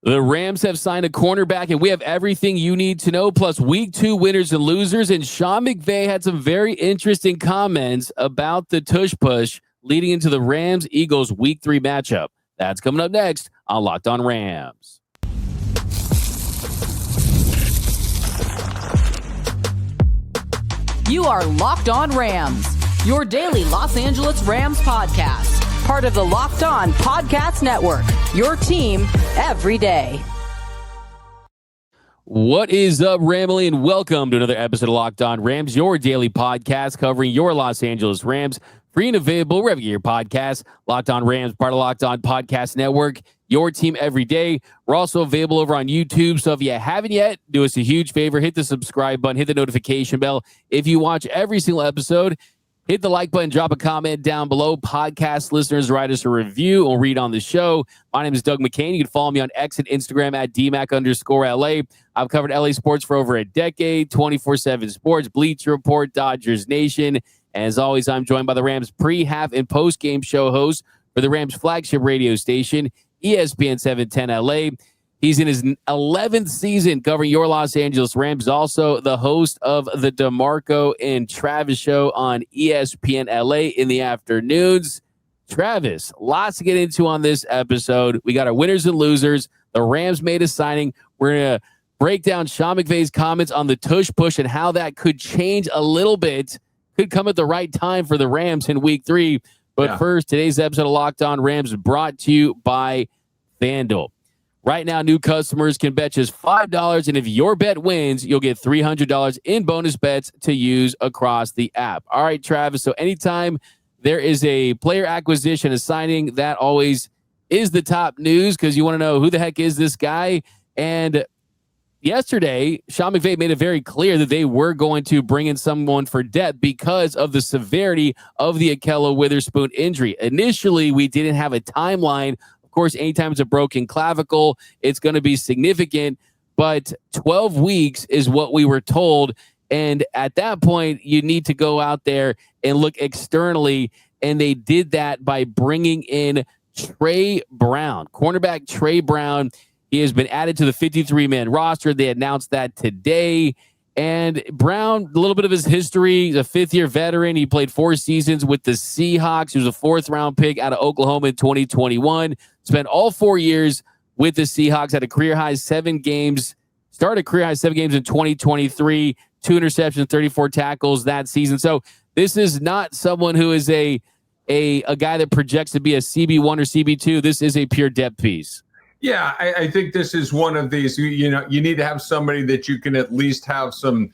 The Rams have signed a cornerback, and we have everything you need to know, plus week 2 winners and losers. And Sean McVay had some very interesting comments about the tush push leading into the Rams-Eagles week 3 matchup. That's coming up next on Locked On Rams. You are Locked On Rams, your daily Los Angeles Rams podcast. Part of the Locked On Podcast Network, your team every day. What is up, Ramily, and welcome to another episode of Locked On Rams, your daily podcast covering your Los Angeles Rams. Free and available wherever you get your podcasts. Locked On Rams, part of Locked On Podcast Network, your team every day. We're also available over on YouTube, so if you haven't yet, do us a huge favor. Hit the subscribe button, hit the notification bell. If you watch every single episode, hit the like button, drop a comment down below. Podcast listeners, write us a review. We'll read on the show. My name is Doug McCain. You can follow me on X and Instagram at DMAC_LA. I've covered LA sports for over a decade, 24/7 sports, Bleacher Report, Dodgers Nation. As always, I'm joined by the Rams pre, half, and post-game show host for the Rams flagship radio station, ESPN 710 LA. He's in his 11th season covering your Los Angeles Rams. Also the host of the DeMarco and Travis show on ESPN LA in the afternoons. Travis, lots to get into on this episode. We got our winners and losers. The Rams made a signing. We're going to break down Sean McVay's comments on the tush push and how that could change a little bit. Could come at the right time for the Rams in week 3. But first, today's episode of Locked On Rams is brought to you by FanDuel. Right now, new customers can bet just $5, and if your bet wins, you'll get $300 in bonus bets to use across the app. All right, Travis, so anytime there is a player acquisition, a signing, that always is the top news because you want to know who the heck is this guy. And yesterday, Sean McVay made it very clear that they were going to bring in someone for depth because of the severity of the Ahkello Witherspoon injury. Initially, we didn't have a timeline. Of course, anytime it's a broken clavicle, it's going to be significant, but 12 weeks is what we were told. And at that point, you need to go out there and look externally, and they did that by bringing in Tre Brown, cornerback Tre Brown. He has been added to the 53-man roster. They announced that today. And Brown, a little bit of his history, he's a fifth-year veteran. He played 4 seasons with the Seahawks. He was a 4th-round pick out of Oklahoma in 2021. Spent all 4 years with the Seahawks, had a career-high 7 games, started a career-high 7 games in 2023, 2 interceptions, 34 tackles that season. So this is not someone who is a guy that projects to be a CB1 or CB2. This is a pure depth piece. Yeah, I think this is one of these, you need to have somebody that you can at least have some,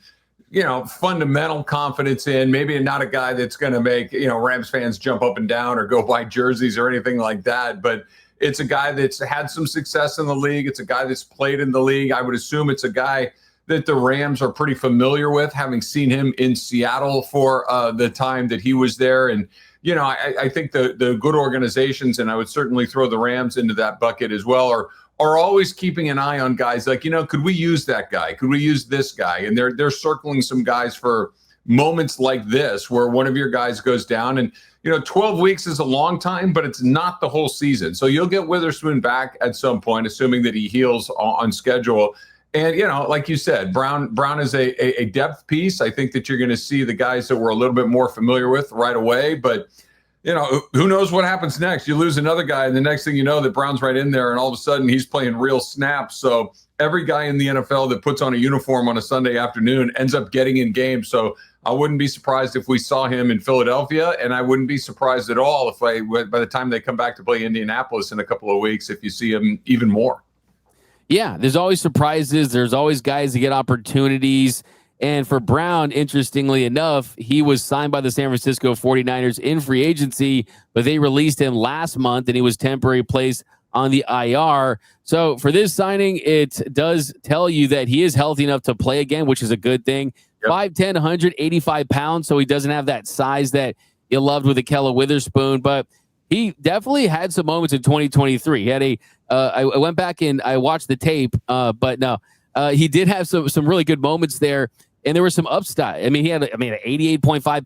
fundamental confidence in. Maybe not a guy that's going to make, Rams fans jump up and down or go buy jerseys or anything like that. But it's a guy that's had some success in the league. It's a guy that's played in the league. I would assume it's a guy that the Rams are pretty familiar with, having seen him in Seattle for the time that he was there. And I think the good organizations, and I would certainly throw the Rams into that bucket as well, are always keeping an eye on guys like, could we use that guy? Could we use this guy? And they're circling some guys for moments like this where one of your guys goes down. And 12 weeks is a long time, but it's not the whole season. So you'll get Witherspoon back at some point, assuming that he heals on schedule. And, like you said, Brown is a depth piece. I think that you're going to see the guys that we're a little bit more familiar with right away. But, who knows what happens next? You lose another guy, and the next thing you know, that Brown's right in there, and all of a sudden he's playing real snaps. So every guy in the NFL that puts on a uniform on a Sunday afternoon ends up getting in games. So I wouldn't be surprised if we saw him in Philadelphia, and I wouldn't be surprised at all if by the time they come back to play Indianapolis in a couple of weeks, if you see him even more. Yeah, there's always surprises. There's always guys that get opportunities. And for Brown, interestingly enough, he was signed by the San Francisco 49ers in free agency, but they released him last month, and he was temporarily placed on the IR. So for this signing, it does tell you that he is healthy enough to play again, which is a good thing. Yep. 5'10", 185 pounds, so he doesn't have that size that you loved with Ahkello Witherspoon, but he definitely had some moments in 2023. He had I went back and I watched the tape, but no, he did have some really good moments there, and there was some upside. I mean, he had an 88.5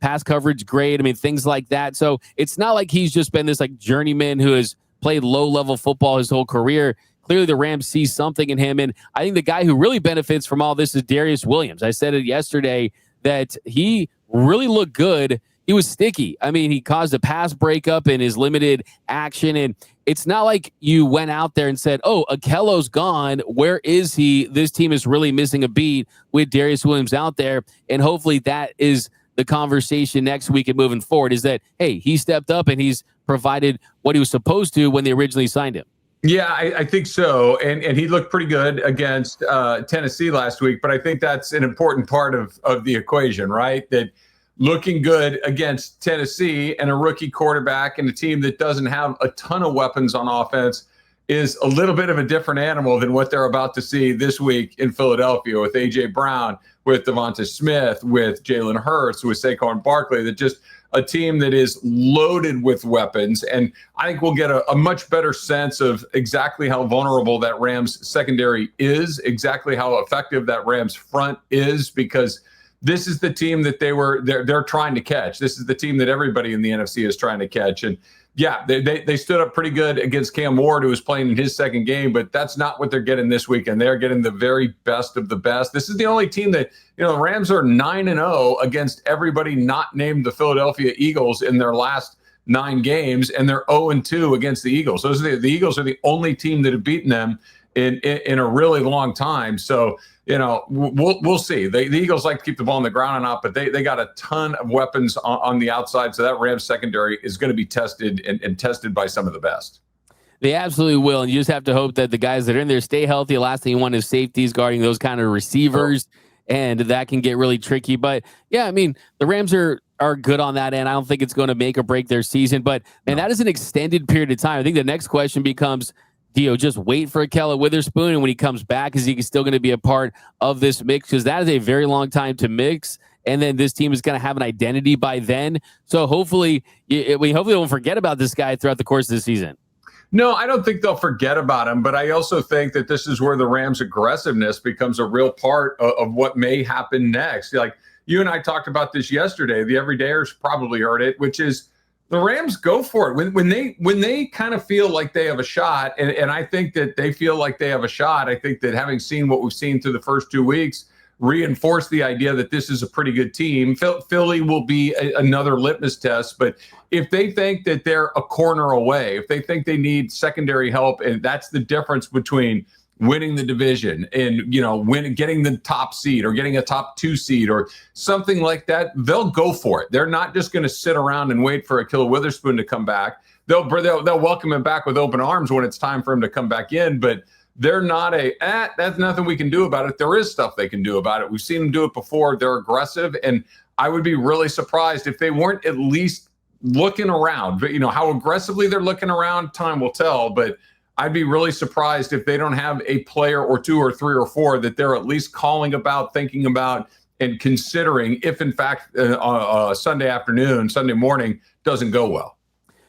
pass coverage grade. Things like that. So it's not like he's just been this like journeyman who has played low-level football his whole career. clearly the Rams see something in him. And I think the guy who really benefits from all this is Darius Williams. I said it yesterday that he really looked good. He was sticky. I mean, he caused a pass breakup in his limited action. And it's not like you went out there and said, oh, Ahkello's gone. Where is he? This team is really missing a beat with Darius Williams out there. And hopefully that is the conversation next week and moving forward, is that, hey, he stepped up and he's provided what he was supposed to when they originally signed him. Yeah, I think so. And he looked pretty good against Tennessee last week. But I think that's an important part of the equation, right? That looking good against Tennessee and a rookie quarterback and a team that doesn't have a ton of weapons on offense is a little bit of a different animal than what they're about to see this week in Philadelphia with A.J. Brown, with Devonta Smith, with Jalen Hurts, with Saquon Barkley. That just a team that is loaded with weapons. And I think we'll get a much better sense of exactly how vulnerable that Rams secondary is, exactly how effective that Rams front is, because this is the team that they're trying to catch. This is the team that everybody in the NFC is trying to catch. And yeah, they stood up pretty good against Cam Ward, who was playing in his second game, but that's not what they're getting this weekend. They're getting the very best of the best. This is the only team that, the Rams are 9-0 against everybody not named the Philadelphia Eagles in their last 9 games, and they're 0-2 against the Eagles. Those are the Eagles are the only team that have beaten them in a really long time. So, we'll see. The Eagles like to keep the ball on the ground or not, but they got a ton of weapons on the outside. So that Rams secondary is going to be tested and tested by some of the best. They absolutely will. And you just have to hope that the guys that are in there stay healthy. The last thing you want is safeties guarding those kind of receivers. And that can get really tricky. But yeah, I mean, the Rams are good on that end. I don't think it's going to make or break their season. But man, that is an extended period of time. I think the next question becomes, do you just wait for Ahkello Witherspoon, and when he comes back, is he still going to be a part of this mix? Because that is a very long time to mix, and then this team is going to have an identity by then. So hopefully we don't forget about this guy throughout the course of the season. No, I don't think they'll forget about him, but I also think that this is where the Rams' aggressiveness becomes a real part of what may happen next. Like you and I talked about this yesterday. The everydayers probably heard it, which is, the Rams go for it when they kind of feel like they have a shot, and I think that they feel like they have a shot. I think that having seen what we've seen through the first 2 weeks reinforce the idea that this is a pretty good team. Philly will be another litmus test, but if they think that they're a corner away, if they think they need secondary help, and that's the difference between winning the division and, getting the top seed or getting a top 2 seed or something like that, they'll go for it. They're not just going to sit around and wait for Ahkello Witherspoon to come back. They'll welcome him back with open arms when it's time for him to come back in, but they're not that's nothing we can do about it. There is stuff they can do about it. We've seen them do it before. They're aggressive, and I would be really surprised if they weren't at least looking around. But how aggressively they're looking around, time will tell, but I'd be really surprised if they don't have a player or 2 or 3 or 4 that they're at least calling about, thinking about, and considering if, in fact, Sunday morning doesn't go well.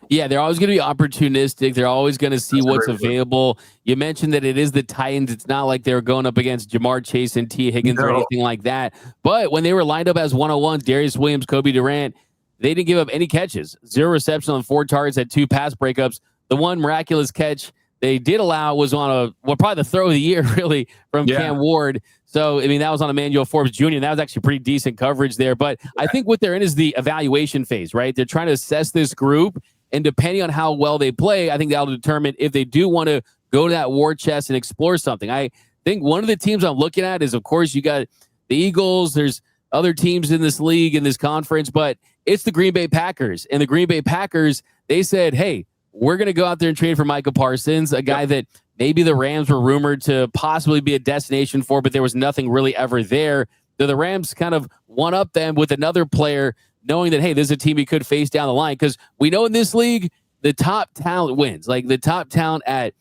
Yeah, they're always going to be opportunistic. They're always going to see what's available. You mentioned that it is the Titans. It's not like they're going up against Jamar Chase and T. Higgins or anything like that. But when they were lined up as 101s, Darius Williams, Kobe Durant, they didn't give up any catches. 0 reception on 4 targets, had 2 pass breakups. The one miraculous catch they did allow was on probably the throw of the year, really, from Cam Ward. So, I mean, that was on Emmanuel Forbes Jr., and that was actually pretty decent coverage there. But I think what they're in is the evaluation phase, right? They're trying to assess this group, and depending on how well they play, I think that'll determine if they do want to go to that war chest and explore something. I think one of the teams I'm looking at is, of course, you got the Eagles. There's other teams in this league, in this conference, but it's the Green Bay Packers. And the Green Bay Packers, they said, hey, we're going to go out there and trade for Micah Parsons, a guy that maybe the Rams were rumored to possibly be a destination for, but there was nothing really ever there. So the Rams kind of one-up them with another player, knowing that, hey, this is a team he could face down the line. Because we know in this league, the top talent wins. Like the top talent at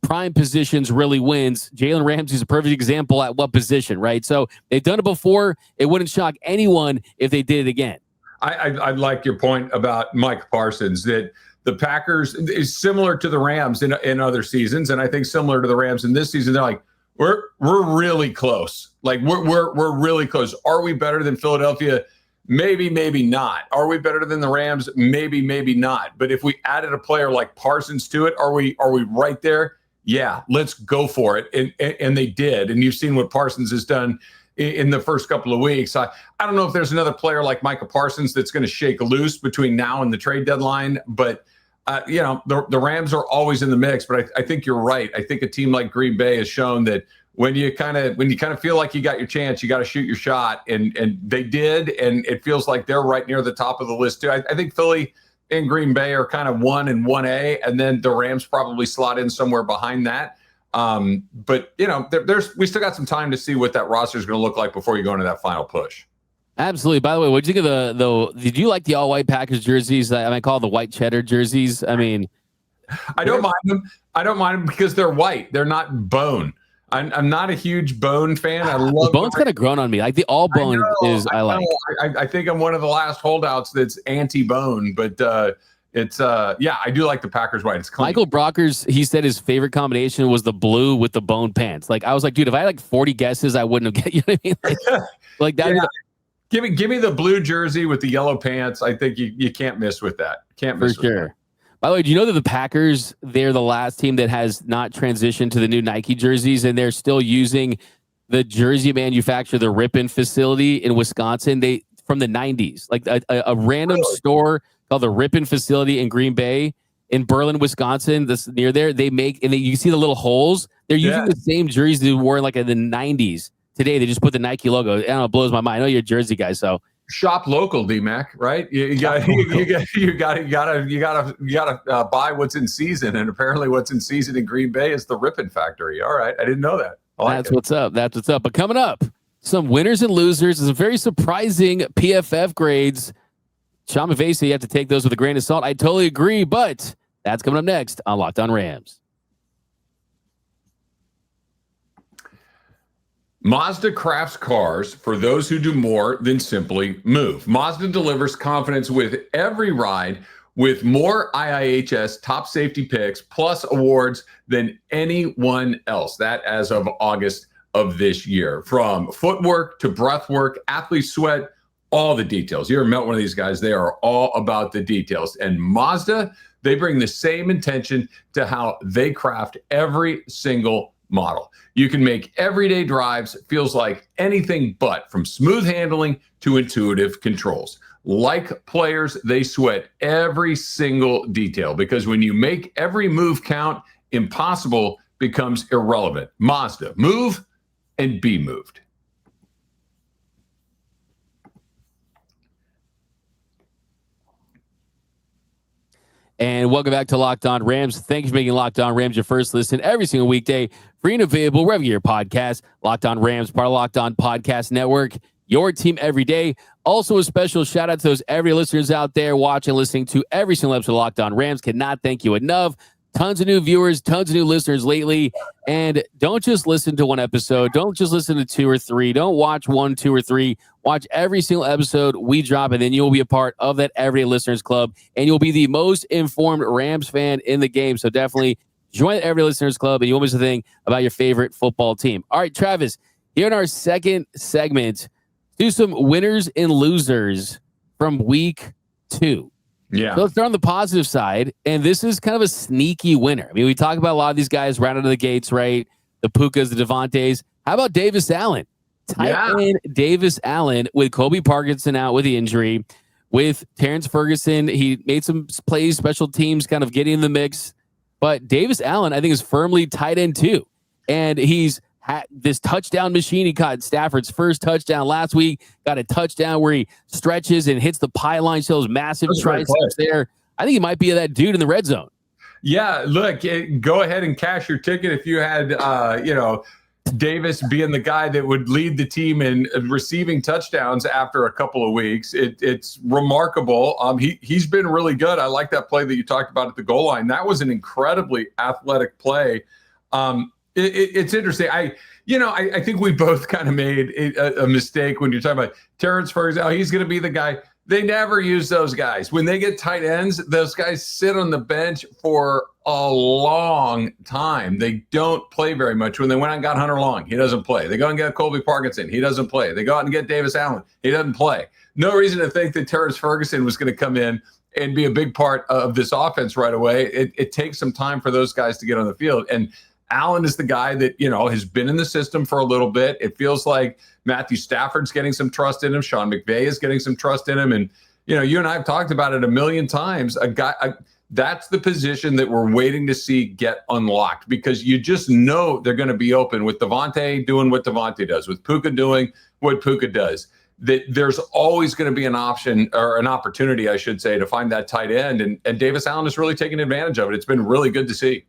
prime positions really wins. Jalen Ramsey's a perfect example at what position, right? So they've done it before. It wouldn't shock anyone if they did it again. I like your point about Mike Parsons, that the Packers is similar to the Rams in other seasons, and I think similar to the Rams in this season. They're like, we're really close. Like we're really close. Are we better than Philadelphia? Maybe not. Are we better than the Rams? Maybe not. But if we added a player like Parsons to it, are we right there? yeah, let's go for it. And they did. And you've seen what Parsons has done in the first couple of weeks. I don't know if there's another player like Micah Parsons that's going to shake loose between now and the trade deadline, but the Rams are always in the mix. But I think you're right. I think a team like Green Bay has shown that when you kind of feel like you got your chance, you got to shoot your shot, and they did, and it feels like they're right near the top of the list too. I think Philly and Green Bay are kind of 1 and 1A, and then the Rams probably slot in somewhere behind that. But we still got some time to see what that roster is going to look like before you go into that final push. Absolutely. By the way, what did you think of did you like the all white Packers jerseys? I might call the white cheddar jerseys. I mean, I don't mind them. I don't mind them because they're white. They're not bone. I'm not a huge bone fan. I love the bone's kind of grown on me. Like the all bone I like. I think I'm one of the last holdouts that's anti-bone, but I do like the Packers white. It's clean. Michael Brockers, he said his favorite combination was the blue with the bone pants. Like I was like, dude, if I had like 40 guesses, I wouldn't have get. You know what I mean? Like that. Yeah. Give me the blue jersey with the yellow pants. I think you can't miss with that. Can't miss for sure. That. By the way, do you know that the Packers, they're the last team that has not transitioned to the new Nike jerseys, and they're still using the jersey manufacturer, the Ripon facility in Wisconsin, from the 90s. Like a random store called the Ripon facility in Green Bay, in Berlin, Wisconsin, that's near there. They make, and you see the little holes. They're using the same jerseys they wore like in the 90s. Today, they just put the Nike logo. I don't know, it blows my mind. I know you're a Jersey guy, so. Shop local, D-Mac, right? You got to buy what's in season, and apparently what's in season in Green Bay is the Ripon factory. All right, I didn't know that. That's what's up. That's what's up. But coming up, some winners and losers. Some very surprising PFF grades. Sean McVay, you have to take those with a grain of salt. I totally agree, but that's coming up next on Locked On Rams. Mazda crafts cars for those who do more than simply move. Mazda delivers confidence with every ride, with more IIHS top safety picks plus awards than anyone else. That as of August of this year. From footwork to breath work, athlete sweat, all the details. You ever met one of these guys? They are all about the details. And Mazda, they bring the same intention to how they craft every single model. You can make everyday drives feels like anything but, from smooth handling to intuitive controls. Like players, they sweat every single detail, because when you make every move count, impossible becomes irrelevant. Mazda, move and be moved. And welcome back to Locked On Rams. Thank you for making Locked On Rams your first listen every single weekday. Free and available wherever your podcast. Locked On Rams, part of Locked On Podcast Network. Your team every day. Also, a special shout out to those every listeners out there watching, listening to every single episode of Locked On Rams. Cannot thank you enough. Tons of new viewers, tons of new listeners lately. And don't just listen to one episode. Don't just listen to 2 or 3. Don't watch 1, 2, or 3. Watch every single episode we drop, and then you'll be a part of that Everyday Listeners Club, and you'll be the most informed Rams fan in the game. So definitely join the Everyday Listeners Club, and you won't miss a thing about your favorite football team. All right, Travis, here in our second segment, do some winners and losers from week 2. Yeah. So let's start on the positive side, and this is kind of a sneaky winner. I mean, we talk about a lot of these guys right out of the gates, right? The Pukas, the Devontaes. How about Davis Allen? Tight end Davis Allen, with Kobe Parkinson out with the injury, with Terrence Ferguson. He made some plays, special teams kind of getting in the mix. But Davis Allen, I think, is firmly tight end too. And he's had this touchdown machine. He caught Stafford's first touchdown last week, got a touchdown where he stretches and hits the pylon, shows massive triceps there. I think he might be that dude in the red zone. Yeah, look, go ahead and cash your ticket if you had, Davis being the guy that would lead the team in receiving touchdowns after a couple of weeks. It's remarkable. He's been really good. I like that play that you talked about at the goal line. That was an incredibly athletic play. It's interesting. I think we both kind of made a mistake when you're talking about Terrence Ferguson. Oh, he's going to be the guy. They never use those guys. When they get tight ends, those guys sit on the bench for a long time. They don't play very much. When they went out and got Hunter Long, he doesn't play. They go and get Colby Parkinson, he doesn't play. They go out and get Davis Allen, he doesn't play. No reason to think that Terrence Ferguson was going to come in and be a big part of this offense right away. It takes some time for those guys to get on the field. And Allen is the guy that, has been in the system for a little bit. It feels like Matthew Stafford's getting some trust in him. Sean McVay is getting some trust in him. And, you and I have talked about it a million times. That's the position that we're waiting to see get unlocked, because you just know they're going to be open with Devontae doing what Devontae does, with Puka doing what Puka does. That there's always going to be an option, or an opportunity, I should say, to find that tight end. And Davis Allen is really taking advantage of it. It's been really good to see.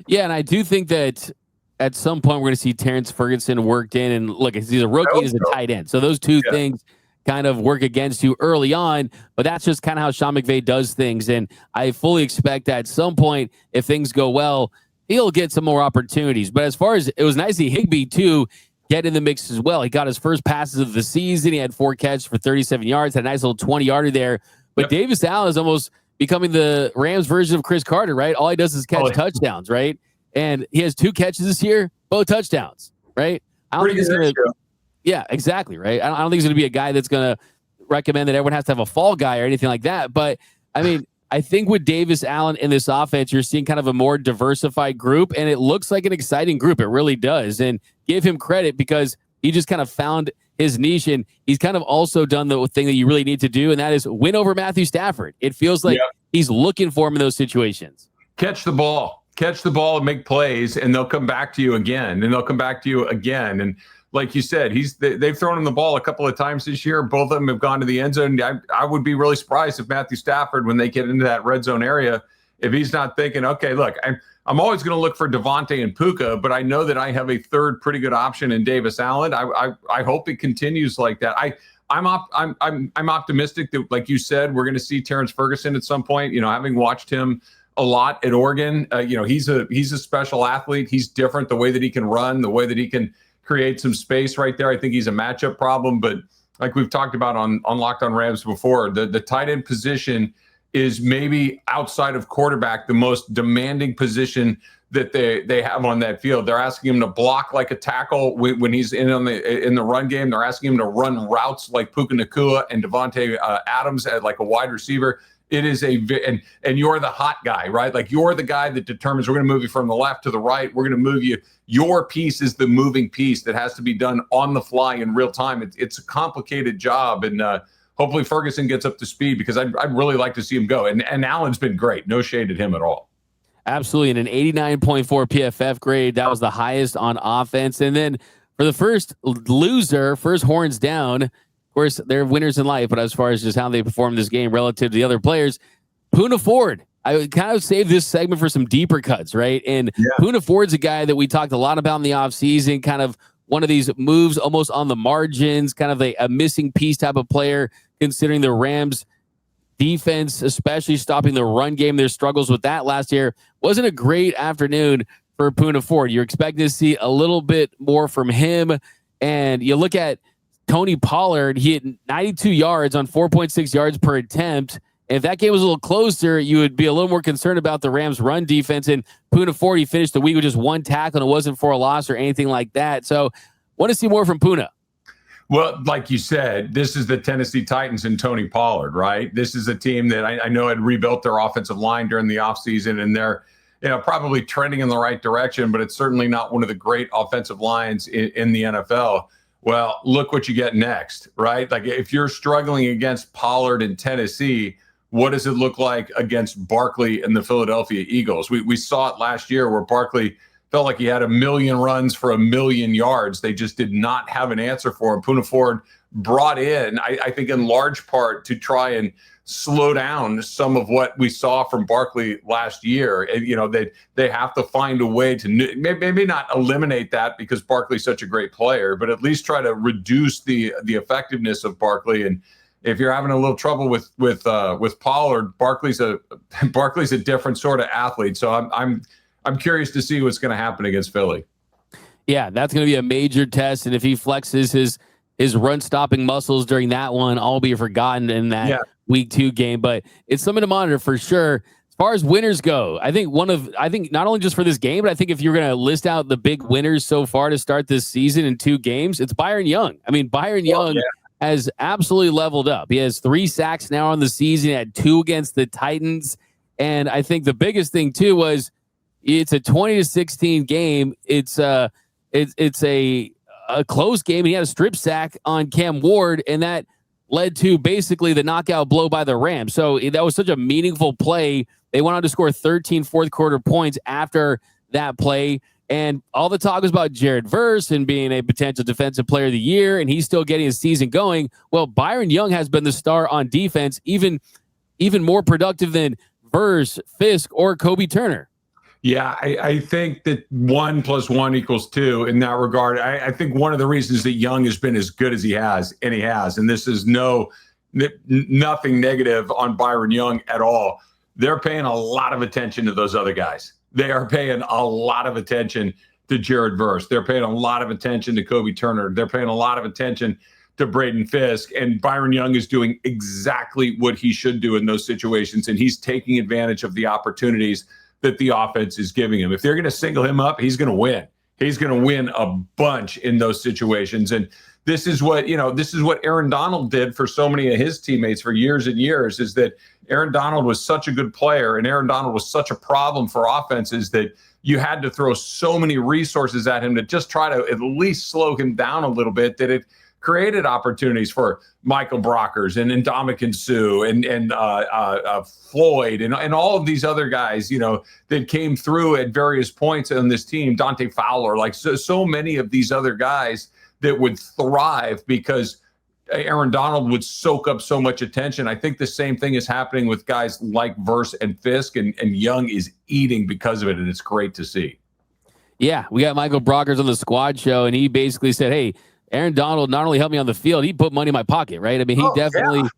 Yeah, and I do think that at some point we're going to see Terrence Ferguson worked in. And look, he's a rookie, he's a tight end. So those two things kind of work against you early on, but that's just kind of how Sean McVay does things. And I fully expect that at some point, if things go well, he'll get some more opportunities. But as far as, it was nice to see Higbee too get in the mix as well. He got his first passes of the season. He had 4 catches for 37 yards, had a nice little 20-yarder there. But Davis Allen is almost becoming the Rams version of Chris Carter, right? All he does is catch touchdowns, right? And he has 2 catches this year, both touchdowns, right? I don't think he's going to. Yeah, exactly, right? I don't think he's going to be a guy that's going to recommend that everyone has to have a fall guy or anything like that. But, I mean, I think with Davis Allen in this offense, you're seeing kind of a more diversified group, and it looks like an exciting group. It really does. And give him credit, because he just kind of found his niche, and he's kind of also done the thing that you really need to do, and that is win over Matthew Stafford. It feels like he's looking for him in those situations. Catch the ball and make plays, and they'll come back to you again, and they'll come back to you again. And like you said, they've thrown him the ball a couple of times this year. Both of them have gone to the end zone. I would be really surprised if Matthew Stafford, when they get into that red zone area, if he's not thinking, okay, look, I'm always going to look for Devontae and Puka, but I know that I have a third pretty good option in Davis Allen. I hope it continues like that. I'm optimistic that, like you said, we're going to see Terrence Ferguson at some point. Having watched him a lot at Oregon, he's a special athlete. He's different, the way that he can run, the way that he can create some space right there. I think he's a matchup problem, but like we've talked about on Locked On Rams before, the tight end position is maybe outside of quarterback the most demanding position that they have on that field. They're asking him to block like a tackle when he's in the run game. They're asking him to run routes like Puka Nacua and Devontae Adams at like a wide receiver. It is and you're the hot guy, right? Like, you're the guy that determines, we're going to move you from the left to the right. We're going to move you. Your piece is the moving piece that has to be done on the fly in real time. It's a complicated job, and hopefully Ferguson gets up to speed, because I'd really like to see him go. And Allen's been great. No shade at him at all. Absolutely. And an 89.4 PFF grade. That was the highest on offense. And then for the first horns down, of course, they're winners in life, but as far as just how they perform this game relative to the other players, Poona Ford. I would kind of save this segment for some deeper cuts, right? And Poona Ford's a guy that we talked a lot about in the offseason, kind of one of these moves almost on the margins, kind of a missing piece type of player, considering the Rams defense, especially stopping the run game. Their struggles with that last year. Wasn't a great afternoon for Poona Ford. You're expecting to see a little bit more from him. And you look at Tony Pollard, he had 92 yards on 4.6 yards per attempt. And if that game was a little closer, you would be a little more concerned about the Rams' run defense. And Poona Ford, he finished the week with just 1 tackle, and it wasn't for a loss or anything like that. So want to see more from Poona. Well, like you said, this is the Tennessee Titans and Tony Pollard, right? This is a team that I know had rebuilt their offensive line during the offseason, and they're probably trending in the right direction, but it's certainly not one of the great offensive lines in the NFL. Well, look what you get next, right? Like, if you're struggling against Pollard in Tennessee, what does it look like against Barkley and the Philadelphia Eagles? We saw it last year where Barkley felt like he had 1 million runs for 1 million yards. They just did not have an answer for him. Poona Ford brought in, I think in large part, to try and slow down some of what we saw from Barkley last year. And, they have to find a way to maybe not eliminate that, because Barkley's such a great player, but at least try to reduce the effectiveness of Barkley. And if you're having a little trouble with Pollard, Barkley's a different sort of athlete. So I'm curious to see what's going to happen against Philly. Yeah, that's going to be a major test, and if he flexes his run-stopping muscles during that one, all be forgotten in that Week 2 game. But it's something to monitor for sure. As far as winners go, I think not only just for this game, but I think if you're going to list out the big winners so far to start this season in 2 games, it's Byron Young. I mean, Byron Young has absolutely leveled up. He has 3 sacks now on the season, had 2 against the Titans. And I think the biggest thing, too, was It's a 20-16 game. It's a close game. He had a strip sack on Cam Ward, and that led to basically the knockout blow by the Rams. So that was such a meaningful play. They went on to score 13 fourth quarter points after that play. And all the talk was about Jared Verse and being a potential defensive player of the year, and he's still getting his season going. Well, Byron Young has been the star on defense, even more productive than Verse, Fisk, or Kobe Turner. Yeah, I think that 1 + 1 = 2 in that regard. I think one of the reasons that Young has been as good as he has, and this is nothing negative on Byron Young at all. They're paying a lot of attention to those other guys. They are paying a lot of attention to Jared Verse. They're paying a lot of attention to Kobe Turner. They're paying a lot of attention to Braden Fisk. And Byron Young is doing exactly what he should do in those situations. And he's taking advantage of the opportunities that the offense is giving him. If they're going to single him up, he's going to win. He's going to win a bunch in those situations. And this is what Aaron Donald did for so many of his teammates for years and years, is that Aaron Donald was such a good player and Aaron Donald was such a problem for offenses that you had to throw so many resources at him to just try to at least slow him down a little bit, that it created opportunities for Michael Brockers and Ndamukong Suh and Floyd and all of these other guys, that came through at various points on this team. Dante Fowler, like so many of these other guys that would thrive because Aaron Donald would soak up so much attention. I think the same thing is happening with guys like Verse and Fisk, and Young is eating because of it, and it's great to see. Yeah, we got Michael Brockers on the squad show, and he basically said, hey, Aaron Donald not only helped me on the field, he put money in my pocket, right? I mean, he definitely,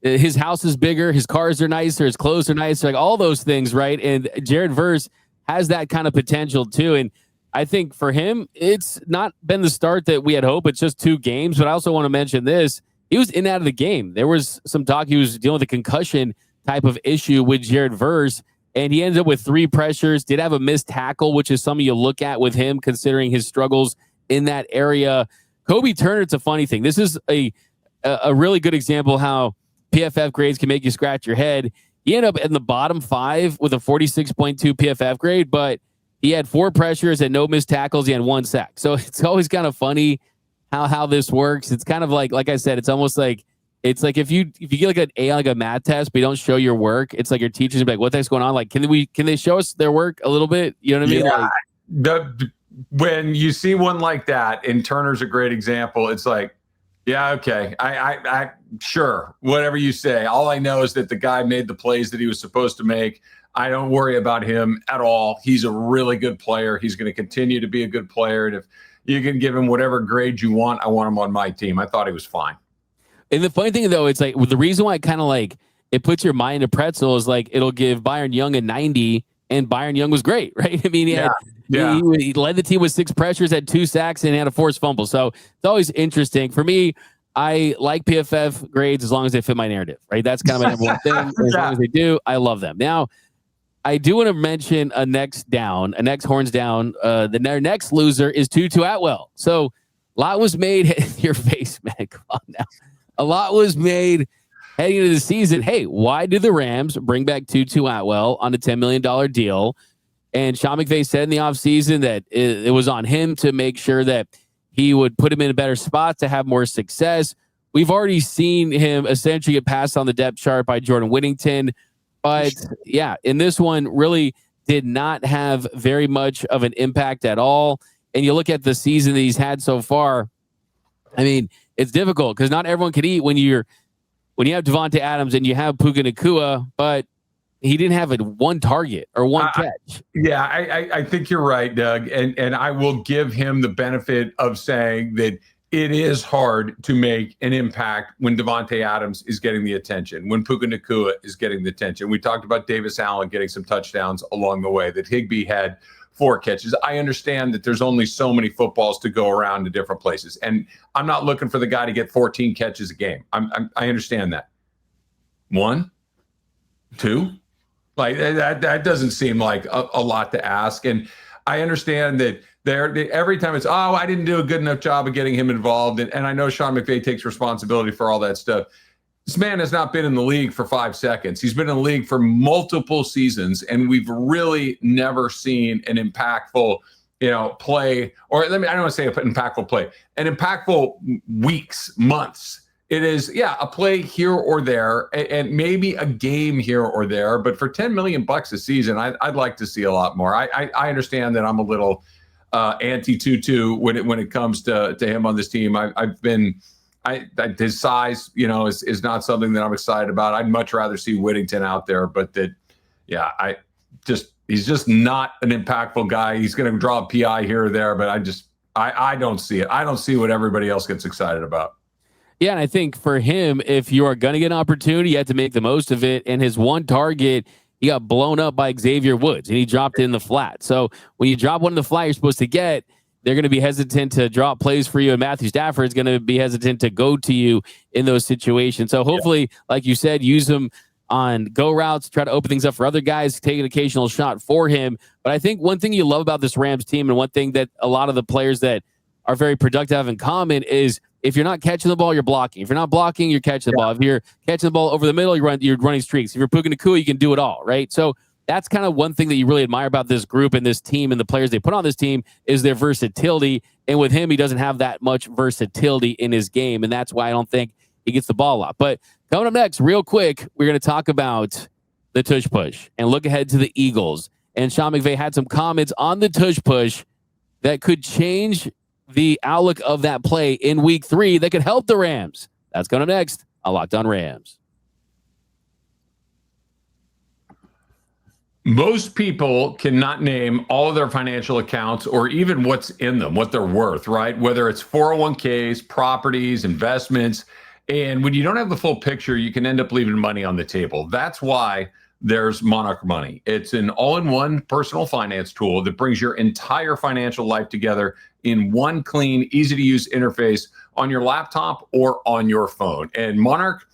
his house is bigger, his cars are nicer, his clothes are nicer, like all those things, right? And Jared Verse has that kind of potential too. And I think for him, it's not been the start that we had hoped. It's just 2 games. But I also want to mention this. He was in and out of the game. There was some talk he was dealing with a concussion type of issue with Jared Verse, and he ended up with 3 pressures, did have a missed tackle, which is something you look at with him considering his struggles in that area. Kobe Turner, it's a funny thing. This is a really good example how PFF grades can make you scratch your head. He ended up in the bottom 5 with a 46.2 PFF grade, but he had 4 pressures and no missed tackles. He had 1 sack. So it's always kind of funny how this works. It's kind of like I said, it's almost like, it's like if you get like an A on like a math test, but you don't show your work, it's like your teachers be like, what the heck's going on? Like, can they show us their work a little bit? You know what I mean? Yeah. When you see one like that, and Turner's a great example, it's like, yeah, okay, I sure, whatever you say. All I know is that the guy made the plays that he was supposed to make. I don't worry about him at all. He's a really good player. He's going to continue to be a good player. And if you can give him whatever grade you want, I want him on my team. I thought he was fine. And the funny thing, though, it's like the reason why it kind of like it puts your mind in pretzel is like it'll give Byron Young a 90, and Byron Young was great, right? I mean, he led the team with 6 pressures, had 2 sacks, and had a forced fumble. So it's always interesting. For me, I like PFF grades as long as they fit my narrative, right? That's kind of my number one thing. As long as they do, I love them. Now, I do want to mention a next horns down. The next loser is Tutu Atwell. So a lot was made your face, man. Come on now. A lot was made heading into the season. Hey, why did the Rams bring back Tutu Atwell on a $10 million deal? And Sean McVay said in the offseason that it was on him to make sure that he would put him in a better spot to have more success. We've already seen him essentially get passed on the depth chart by Jordan Whittington. But yeah, in this one, really did not have very much of an impact at all. And you look at the season that he's had so far. I mean, it's difficult because not everyone can eat when you have Devontae Adams and you have Puka Nacua, but he didn't have one target or one catch. I think you're right, Doug. And I will give him the benefit of saying that it is hard to make an impact when Devontae Adams is getting the attention, when Puka Nacua is getting the attention. We talked about Davis Allen getting some touchdowns along the way, that Higbee had 4 catches. I understand that there's only so many footballs to go around to different places. And I'm not looking for the guy to get 14 catches a game. I understand that. 1, 2, like that doesn't seem like a lot to ask. And I understand that every time it's, I didn't do a good enough job of getting him involved. And I know Sean McVay takes responsibility for all that stuff. This man has not been in the league for 5 seconds. He's been in the league for multiple seasons, and we've really never seen an impactful, play. Or I don't want to say an impactful play, an impactful weeks, months. It is, a play here or there, and maybe a game here or there. But for $10 million a season, I'd like to see a lot more. I understand that I'm a little anti-Tutu when it comes to him on this team. His size, is not something that I'm excited about. I'd much rather see Whittington out there, but he's just not an impactful guy. He's going to draw a PI here or there, but I don't see it. I don't see what everybody else gets excited about. Yeah, and I think for him, if you are going to get an opportunity, you have to make the most of it. And his one target, he got blown up by Xavier Woods, and he dropped it in the flat. So when you drop one in the flat, you're supposed to get. They're going to be hesitant to drop plays for you, and Matthew Stafford is going to be hesitant to go to you in those situations. So hopefully, like you said, use him on go routes, try to open things up for other guys, take an occasional shot for him. But I think one thing you love about this Rams team, and one thing that a lot of the players that are very productive have in common, is if you're not catching the ball, you're blocking. If you're not blocking, you're catching the ball. If you're catching the ball over the middle, you're running streaks. If you're Puka Nacua, you can do it all, right? So that's kind of one thing that you really admire about this group and this team and the players they put on this team is their versatility. And with him, he doesn't have that much versatility in his game, and that's why I don't think he gets the ball a lot. But coming up next, real quick, we're going to talk about the tush push and look ahead to the Eagles. And Sean McVay had some comments on the tush push that could change the outlook of that play in week 3 that could help the Rams. That's coming up next on Locked On Rams. Most people cannot name all of their financial accounts or even what's in them, what they're worth, right? Whether it's 401ks, properties, investments. And when you don't have the full picture, you can end up leaving money on the table. That's why there's Monarch Money. It's an all-in-one personal finance tool that brings your entire financial life together in one clean, easy-to-use interface on your laptop or on your phone. And Monarch,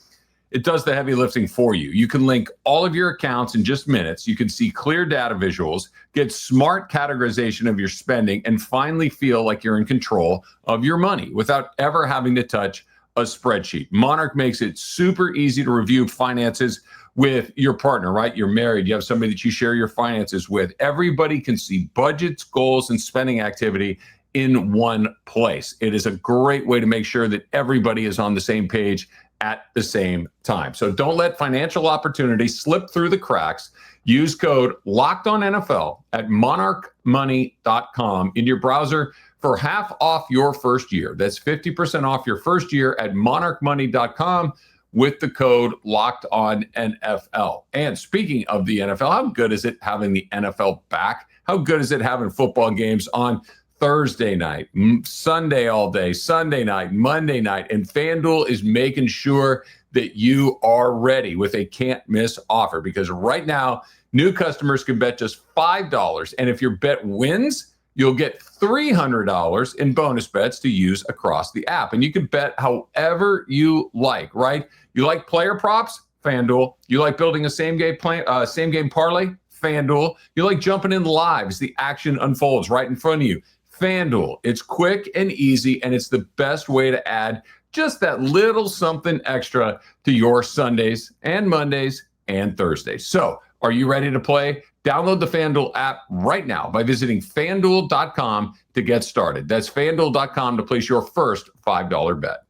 it does the heavy lifting for you. You can link all of your accounts in just minutes. You can see clear data visuals, get smart categorization of your spending, and finally feel like you're in control of your money without ever having to touch a spreadsheet. Monarch makes it super easy to review finances with your partner, right? You're married, you have somebody that you share your finances with. Everybody can see budgets, goals, and spending activity in one place. It is a great way to make sure that everybody is on the same page at the same time. So don't let financial opportunities slip through the cracks. Use code LOCKEDONNFL at monarchmoney.com in your browser for half off your first year. That's 50% off your first year at monarchmoney.com with the code LOCKEDONNFL. And speaking of the NFL, how good is it having the NFL back? How good is it having football games on Thursday night, Sunday all day, Sunday night, Monday night, and FanDuel is making sure that you are ready with a can't miss offer, because right now new customers can bet just $5, and if your bet wins, you'll get $300 in bonus bets to use across the app. And you can bet however you like, right? You like player props? FanDuel. You like building a same game parlay? FanDuel. You like jumping in live as the action unfolds right in front of you? FanDuel. It's quick and easy, and it's the best way to add just that little something extra to your Sundays and Mondays and Thursdays. So, are you ready to play? Download the FanDuel app right now by visiting FanDuel.com to get started. That's FanDuel.com to place your first $5 bet.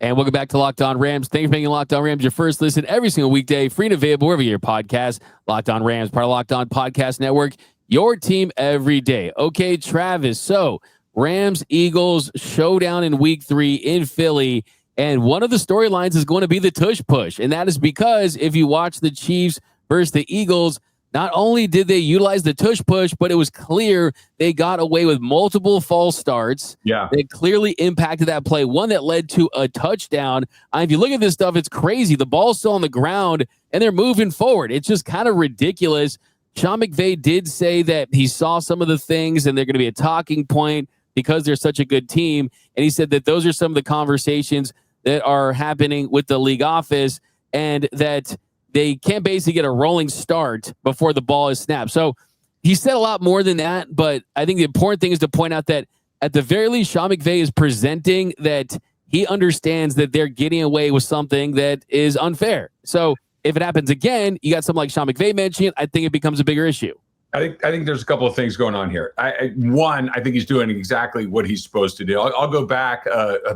And welcome back to Locked On Rams. Thanks for making Locked On Rams your first listen every single weekday, free and available wherever you get your podcast. Locked On Rams, part of Locked On Podcast Network, your team every day. Okay, Travis, so Rams, Eagles, showdown in week 3 in Philly. And one of the storylines is going to be the tush push. And that is because if you watch the Chiefs versus the Eagles, not only did they utilize the tush push, but it was clear they got away with multiple false starts. Yeah. They clearly impacted that play, one that led to a touchdown. If you look at this stuff, it's crazy. The ball's still on the ground, and they're moving forward. It's just kind of ridiculous. Sean McVay did say that he saw some of the things, and they're going to be a talking point because they're such a good team. And he said that those are some of the conversations that are happening with the league office, and that they can't basically get a rolling start before the ball is snapped. So he said a lot more than that, but I think the important thing is to point out that at the very least, Sean McVay is presenting that he understands that they're getting away with something that is unfair. So if it happens again, you got something like Sean McVay mentioning it, I think it becomes a bigger issue. I think there's a couple of things going on here. One, I think he's doing exactly what he's supposed to do. I'll go back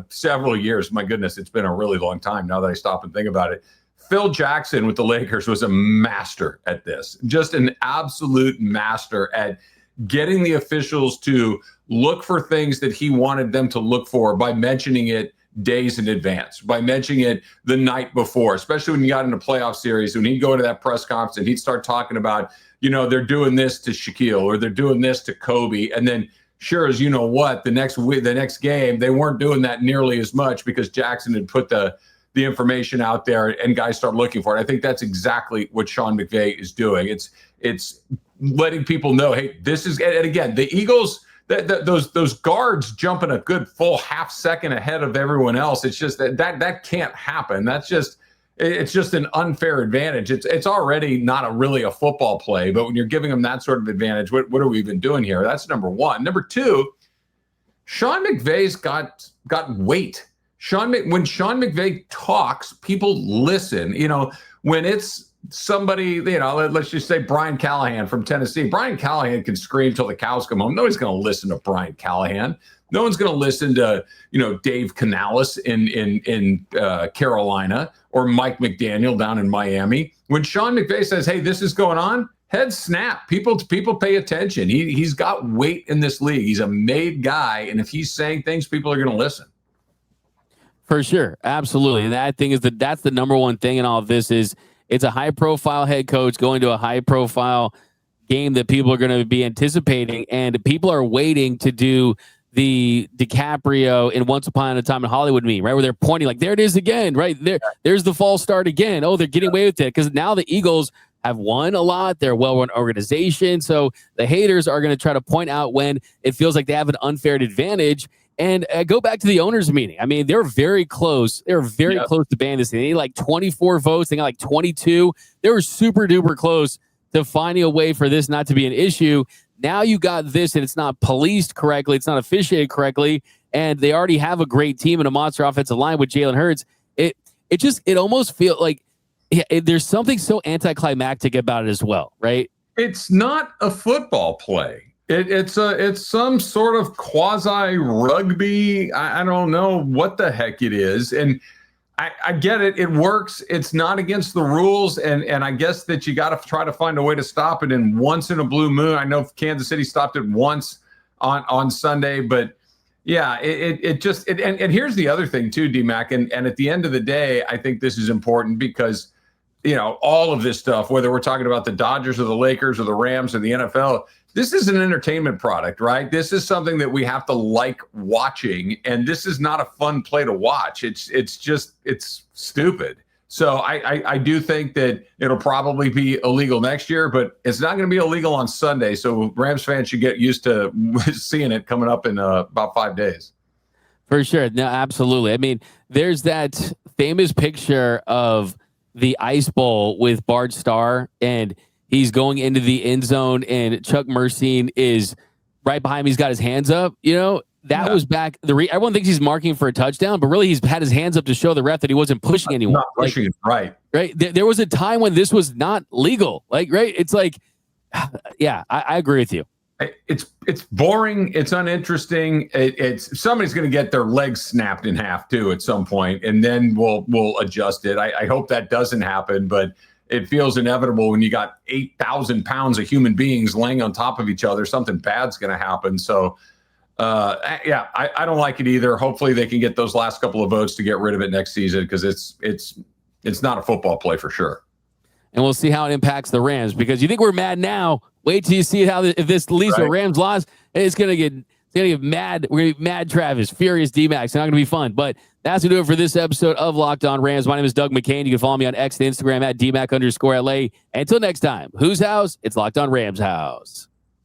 several years. My goodness, it's been a really long time now that I stop and think about it. Phil Jackson with the Lakers was a master at this, just an absolute master at getting the officials to look for things that he wanted them to look for by mentioning it days in advance, by mentioning it the night before, especially when you got in a playoff series, when he'd go into that press conference and he'd start talking about, they're doing this to Shaquille or they're doing this to Kobe. And then sure as you know what, the next game, they weren't doing that nearly as much because Jackson had put the information out there and guys start looking for it. I think that's exactly what Sean McVay is doing. It's letting people know, hey, this is, and again, the Eagles, those guards jumping a good full half second ahead of everyone else. It's just that can't happen. It's just an unfair advantage. It's already not really a football play, but when you're giving them that sort of advantage, what are we even doing here? That's number one. Number two, Sean McVay's got weight. When Sean McVay talks, people listen. When it's somebody, let's just say Brian Callahan from Tennessee. Brian Callahan can scream till the cows come home. Nobody's going to listen to Brian Callahan. No one's going to listen to, Dave Canales in Carolina or Mike McDaniel down in Miami. When Sean McVay says, hey, this is going on, heads snap. People pay attention. He's got weight in this league. He's a made guy. And if he's saying things, people are going to listen. For sure. Absolutely. And that thing is that's the number one thing in all of this is it's a high profile head coach going to a high profile game that people are going to be anticipating. And people are waiting to do the DiCaprio in Once Upon a Time in Hollywood meme, right? Where they're pointing like, there it is again, right? There's the false start again. Oh, they're getting away with it. Because now the Eagles have won a lot. They're a well-run organization. So the haters are going to try to point out when it feels like they have an unfair advantage. And go back to the owners' meeting. I mean, they're very close. They were very close to banning this thing. They had like 24 votes. They got like 22. They were super duper close to finding a way for this not to be an issue. Now you got this, and it's not policed correctly. It's not officiated correctly. And they already have a great team and a monster offensive line with Jalen Hurts. It almost feels like there's something so anticlimactic about it as well, right? It's not a football play. It's some sort of quasi rugby. I don't know what the heck it is. And I get it. It works. It's not against the rules. And I guess that you got to try to find a way to stop it. And once in a blue moon, I know Kansas City stopped it once on Sunday, but yeah, and here's the other thing too, D-Mac. And at the end of the day, I think this is important because, all of this stuff, whether we're talking about the Dodgers or the Lakers or the Rams or the NFL, this is an entertainment product, right? This is something that we have to like watching, and this is not a fun play to watch. It's stupid. So I do think that it'll probably be illegal next year, but it's not going to be illegal on Sunday. So Rams fans should get used to seeing it coming up in about 5 days. For sure. No, absolutely. I mean, there's that famous picture of the Ice Bowl with Bart Starr, and he's going into the end zone, and Chuck Mercein is right behind him. He's got his hands up. That was back. Everyone thinks he's marking for a touchdown, but really he's had his hands up to show the ref that he wasn't pushing anyone. Not pushing, right? There was a time when this was not legal. Right? It's like, yeah, I agree with you. It's boring. It's uninteresting. It's somebody's going to get their legs snapped in half too at some point, and then we'll adjust it. I hope that doesn't happen, but it feels inevitable when you got 8,000 pounds of human beings laying on top of each other. Something bad's going to happen. So, I don't like it either. Hopefully they can get those last couple of votes to get rid of it next season because it's not a football play for sure. And we'll see how it impacts the Rams because you think we're mad now. Wait till you see how if this leads to Rams loss, it's gonna get mad. We're gonna be mad, Travis, furious, D-Max. It's not gonna be fun. But that's gonna do it for this episode of Locked On Rams. My name is Doug McCain. You can follow me on X and Instagram at DMac_LA. Until next time, whose house? It's Locked On Rams house.